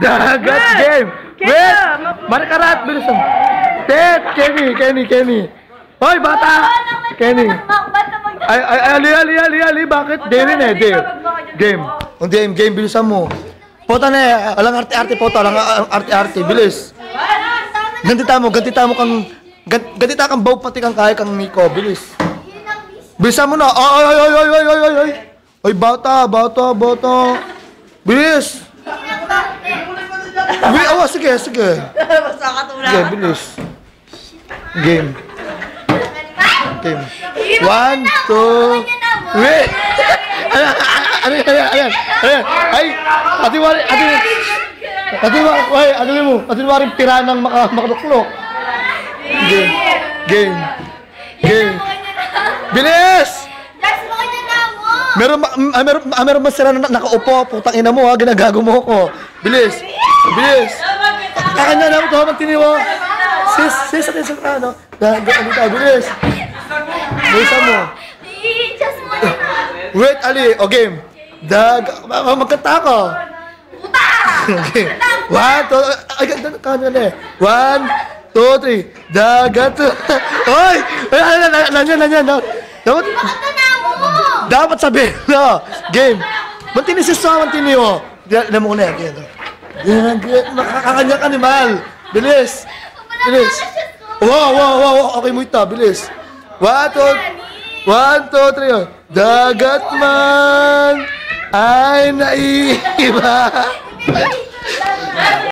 Dagat game. Wait. Marikarat, bilisan. Tet, Kenny. Hoy, bata. Kenny. Ali, bakit? Darin eh, Game. Game, bilisan mo. Pota na eh, alang arte-arte pota, alang arte-arte, bilis. Gantita mo kang bawg pati kang kaya kang Nico, bilis. Bilisan mo na. Ay, bata. Bilis. Sige. Sige, bilis. Game. 1, 2, wait! Ayan. Ay, ati waring piranang makaduklok. Game. Bilis! Meron masira na nakaupo, putang ina mo ha, ginagago mo ko. Bilis! Kakanya na mo to, magtiniwo. Sis, ano? Bilis! Bilisan mo. Wait, Ali. O, game. Magkanta ako. Okay. 1, 2, ay, kanya na eh. 1, 2, 3. Dagat. Oy! Nanyan. Dapat sabihin. No. Game. Mantini si Swa, mantini o. Alam mo ko na yan. Makakakanya ka ni Mal. Bilis. Wow. Okay mo ito. Bilis. 1, 2, 3. Dagat man ay naiiba.